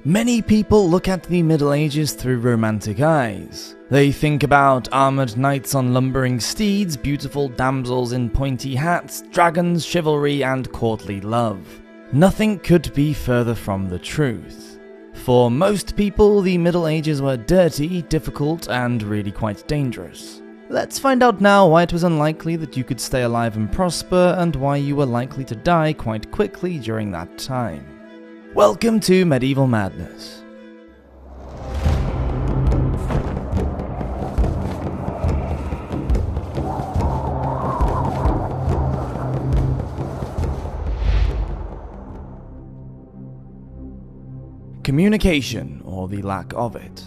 Many people look at the Middle Ages through romantic eyes. They think about armoured knights on lumbering steeds, beautiful damsels in pointy hats, dragons, chivalry, and courtly love. Nothing could be further from the truth. For most people, the Middle Ages were dirty, difficult, and really quite dangerous. Let's find out now why it was unlikely that you could stay alive and prosper, and why you were likely to die quite quickly during that time. Welcome to Medieval Madness. Communication, or the lack of it.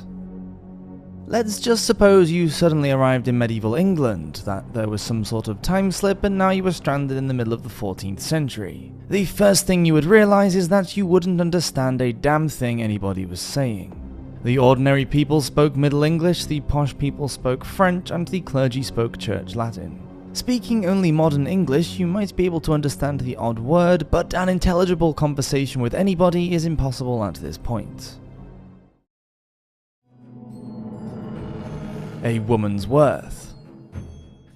Let's just suppose you suddenly arrived in medieval England, that there was some sort of time slip and now you were stranded in the middle of the 14th century. The first thing you would realize is that you wouldn't understand a damn thing anybody was saying. The ordinary people spoke Middle English, the posh people spoke French, and the clergy spoke Church Latin. Speaking only modern English, you might be able to understand the odd word, but an intelligible conversation with anybody is impossible at this point. A woman's worth.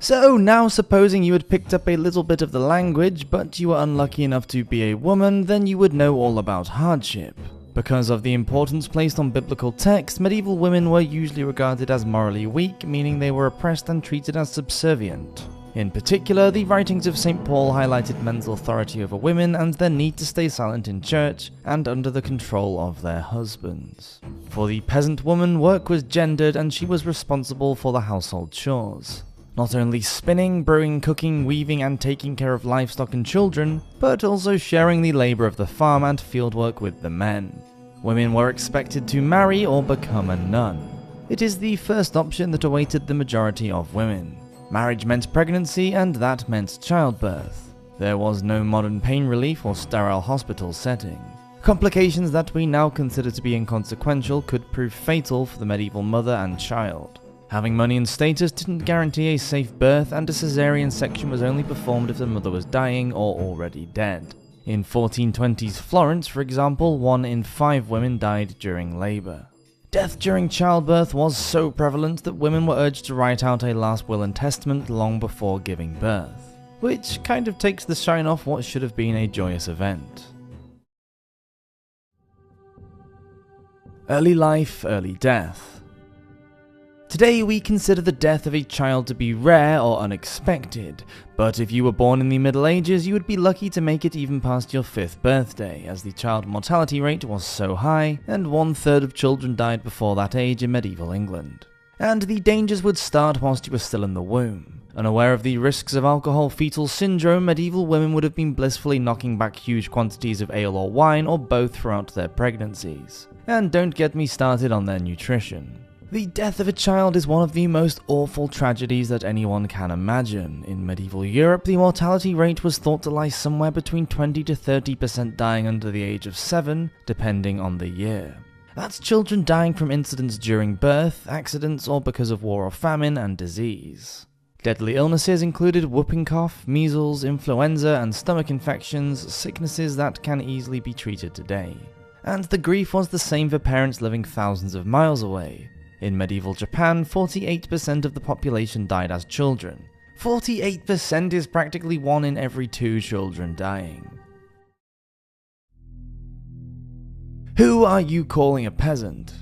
So now supposing you had picked up a little bit of the language, but you were unlucky enough to be a woman, then you would know all about hardship. Because of the importance placed on biblical text, medieval women were usually regarded as morally weak, meaning they were oppressed and treated as subservient. In particular, the writings of St. Paul highlighted men's authority over women and their need to stay silent in church and under the control of their husbands. For the peasant woman, work was gendered and she was responsible for the household chores. Not only spinning, brewing, cooking, weaving, and taking care of livestock and children, but also sharing the labour of the farm and fieldwork with the men. Women were expected to marry or become a nun. It is the first option that awaited the majority of women. Marriage meant pregnancy, and that meant childbirth. There was no modern pain relief or sterile hospital setting. Complications that we now consider to be inconsequential could prove fatal for the medieval mother and child. Having money and status didn't guarantee a safe birth, and a caesarean section was only performed if the mother was dying or already dead. In 1420s Florence, for example, 1 in 5 women died during labour. Death during childbirth was so prevalent that women were urged to write out a last will and testament long before giving birth, which kind of takes the shine off what should have been a joyous event. Early life, early death. Today we consider the death of a child to be rare or unexpected, but if you were born in the Middle Ages you would be lucky to make it even past your 5th birthday, as the child mortality rate was so high, and 1/3 of children died before that age in medieval England. And the dangers would start whilst you were still in the womb. Unaware of the risks of alcohol-fetal syndrome, medieval women would have been blissfully knocking back huge quantities of ale or wine, or both throughout their pregnancies. And don't get me started on their nutrition. The death of a child is one of the most awful tragedies that anyone can imagine. In medieval Europe, the mortality rate was thought to lie somewhere between 20 to 30% dying under the age of 7, depending on the year. That's children dying from incidents during birth, accidents, or because of war or famine and disease. Deadly illnesses included whooping cough, measles, influenza, and stomach infections, sicknesses that can easily be treated today. And the grief was the same for parents living thousands of miles away. In medieval Japan, 48% of the population died as children. 48% is practically 1 in every 2 children dying. Who are you calling a peasant?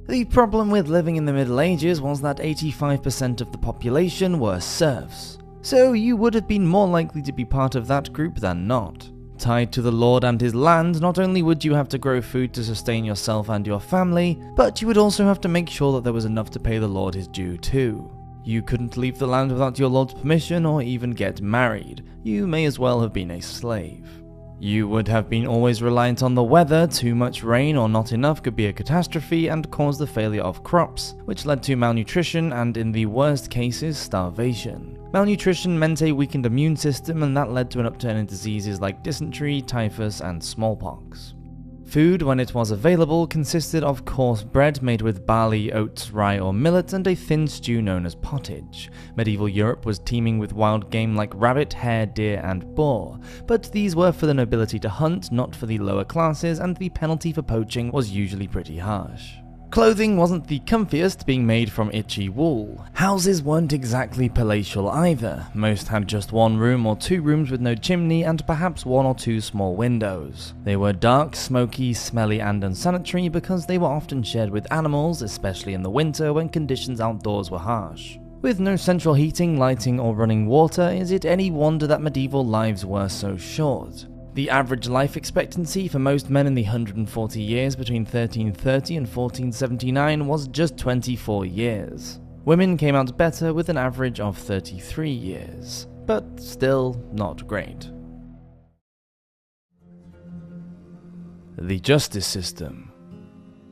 The problem with living in the Middle Ages was that 85% of the population were serfs, so you would have been more likely to be part of that group than not. Tied to the lord and his land, not only would you have to grow food to sustain yourself and your family, but you would also have to make sure that there was enough to pay the lord his due too. You couldn't leave the land without your lord's permission or even get married. You may as well have been a slave. You would have been always reliant on the weather. Too much rain or not enough could be a catastrophe and cause the failure of crops, which led to malnutrition and, in the worst cases, starvation. Malnutrition meant a weakened immune system, and that led to an upturn in diseases like dysentery, typhus, and smallpox. Food, when it was available, consisted of coarse bread made with barley, oats, rye or millet, and a thin stew known as pottage. Medieval Europe was teeming with wild game like rabbit, hare, deer and boar, but these were for the nobility to hunt, not for the lower classes, and the penalty for poaching was usually pretty harsh. Clothing wasn't the comfiest, being made from itchy wool. Houses weren't exactly palatial either. Most had just one room or two rooms with no chimney and perhaps one or two small windows. They were dark, smoky, smelly and unsanitary because they were often shared with animals, especially in the winter when conditions outdoors were harsh. With no central heating, lighting or running water, is it any wonder that medieval lives were so short? The average life expectancy for most men in the 140 years between 1330 and 1479 was just 24 years. Women came out better with an average of 33 years, but still not great. The justice system.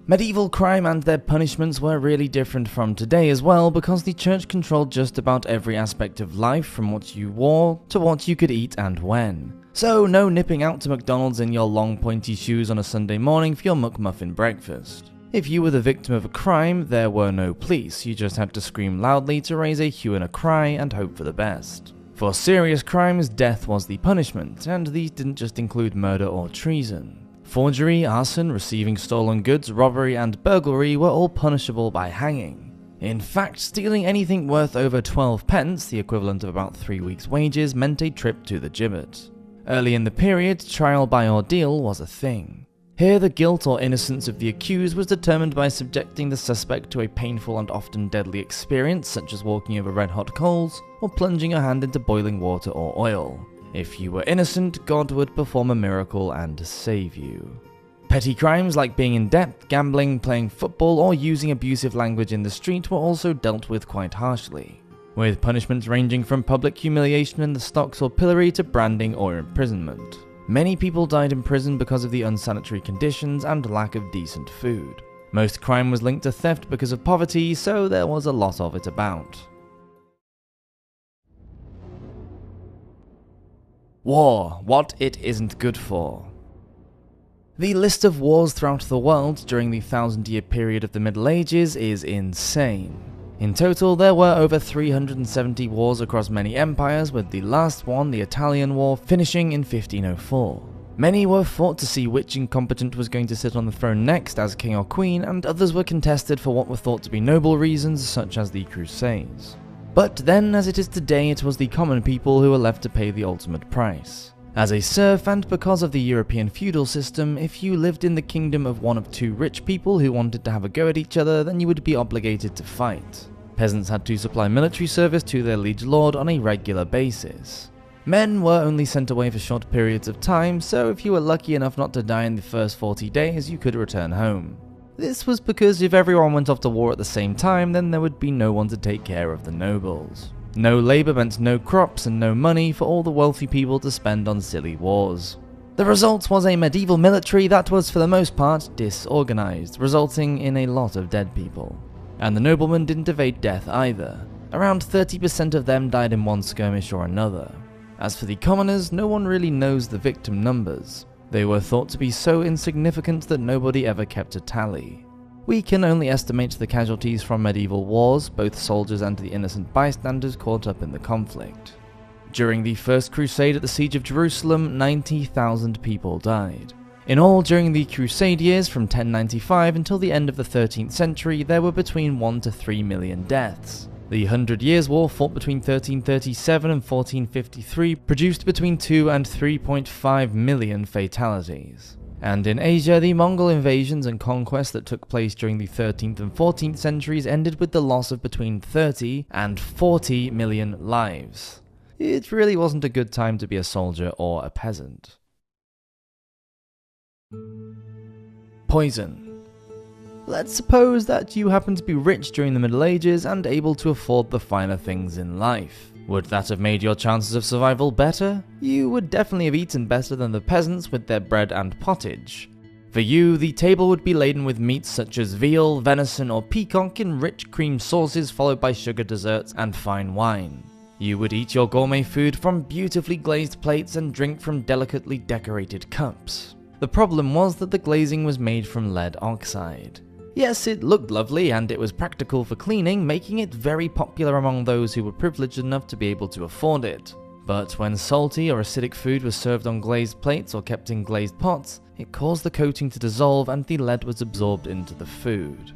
Medieval crime and their punishments were really different from today as well, because the church controlled just about every aspect of life, from what you wore to what you could eat and when. So no nipping out to McDonald's in your long pointy shoes on a Sunday morning for your McMuffin breakfast. If you were the victim of a crime, there were no police, you just had to scream loudly to raise a hue and a cry and hope for the best. For serious crimes, death was the punishment, and these didn't just include murder or treason. Forgery, arson, receiving stolen goods, robbery and burglary were all punishable by hanging. In fact, stealing anything worth over 12 pence, the equivalent of about 3 weeks' wages, meant a trip to the gibbet. Early in the period, trial by ordeal was a thing. Here, the guilt or innocence of the accused was determined by subjecting the suspect to a painful and often deadly experience, such as walking over red-hot coals or plunging your hand into boiling water or oil. If you were innocent, God would perform a miracle and save you. Petty crimes like being in debt, gambling, playing football, or using abusive language in the street were also dealt with quite harshly, with punishments ranging from public humiliation in the stocks or pillory to branding or imprisonment. Many people died in prison because of the unsanitary conditions and lack of decent food. Most crime was linked to theft because of poverty, so there was a lot of it about. War, what it isn't good for. The list of wars throughout the world during the 1,000-year period of the Middle Ages is insane. In total, there were over 370 wars across many empires, with the last one, the Italian War, finishing in 1504. Many were fought to see which incompetent was going to sit on the throne next as king or queen, and others were contested for what were thought to be noble reasons, such as the Crusades. But then, as it is today, it was the common people who were left to pay the ultimate price. As a serf, and because of the European feudal system, if you lived in the kingdom of one of two rich people who wanted to have a go at each other, then you would be obligated to fight. Peasants had to supply military service to their liege lord on a regular basis. Men were only sent away for short periods of time, so if you were lucky enough not to die in the first 40 days, you could return home. This was because if everyone went off to war at the same time, then there would be no one to take care of the nobles. No labor meant no crops and no money for all the wealthy people to spend on silly wars. The result was a medieval military that was for the most part disorganized, resulting in a lot of dead people. And the noblemen didn't evade death either. Around 30% of them died in one skirmish or another. As for the commoners, no one really knows the victim numbers. They were thought to be so insignificant that nobody ever kept a tally. We can only estimate the casualties from medieval wars, both soldiers and the innocent bystanders caught up in the conflict. During the First Crusade at the Siege of Jerusalem, 90,000 people died. In all, during the Crusade years from 1095 until the end of the 13th century, there were between 1 to 3 million deaths. The 100 Years' War, fought between 1337 and 1453, produced between 2 and 3.5 million fatalities. And in Asia, the Mongol invasions and conquests that took place during the 13th and 14th centuries ended with the loss of between 30 and 40 million lives. It really wasn't a good time to be a soldier or a peasant. Poison. Let's suppose that you happen to be rich during the Middle Ages and able to afford the finer things in life. Would that have made your chances of survival better? You would definitely have eaten better than the peasants with their bread and pottage. For you, the table would be laden with meats such as veal, venison, or peacock in rich cream sauces, followed by sugar desserts and fine wine. You would eat your gourmet food from beautifully glazed plates and drink from delicately decorated cups. The problem was that the glazing was made from lead oxide. Yes, it looked lovely and it was practical for cleaning, making it very popular among those who were privileged enough to be able to afford it. But when salty or acidic food was served on glazed plates or kept in glazed pots, it caused the coating to dissolve and the lead was absorbed into the food.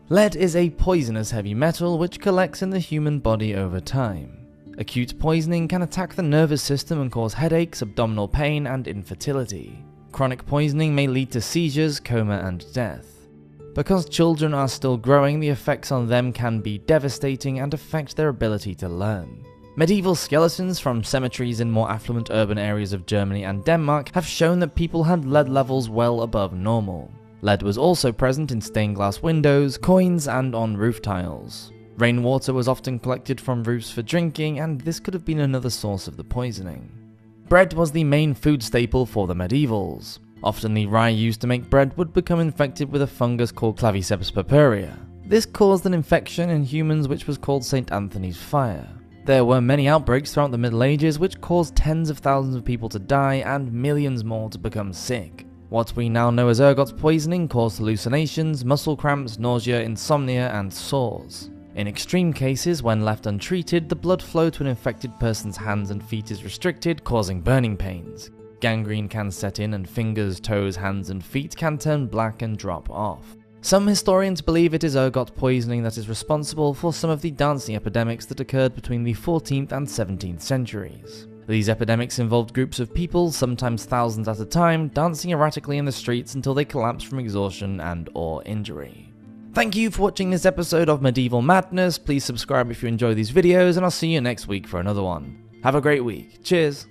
Lead is a poisonous heavy metal which collects in the human body over time. Acute poisoning can attack the nervous system and cause headaches, abdominal pain, and infertility. Chronic poisoning may lead to seizures, coma, and death. Because children are still growing, the effects on them can be devastating and affect their ability to learn. Medieval skeletons from cemeteries in more affluent urban areas of Germany and Denmark have shown that people had lead levels well above normal. Lead was also present in stained glass windows, coins, and on roof tiles. Rainwater was often collected from roofs for drinking, and this could have been another source of the poisoning. Bread was the main food staple for the medievals. Often the rye used to make bread would become infected with a fungus called Claviceps purpurea. This caused an infection in humans which was called St. Anthony's fire. There were many outbreaks throughout the Middle Ages which caused tens of thousands of people to die and millions more to become sick. What we now know as ergot poisoning caused hallucinations, muscle cramps, nausea, insomnia, and sores. In extreme cases, when left untreated, the blood flow to an infected person's hands and feet is restricted, causing burning pains. Gangrene can set in and fingers, toes, hands, and feet can turn black and drop off. Some historians believe it is ergot poisoning that is responsible for some of the dancing epidemics that occurred between the 14th and 17th centuries. These epidemics involved groups of people, sometimes thousands at a time, dancing erratically in the streets until they collapsed from exhaustion and/or injury. Thank you for watching this episode of Medieval Madness. Please subscribe if you enjoy these videos, and I'll see you next week for another one. Have a great week. Cheers!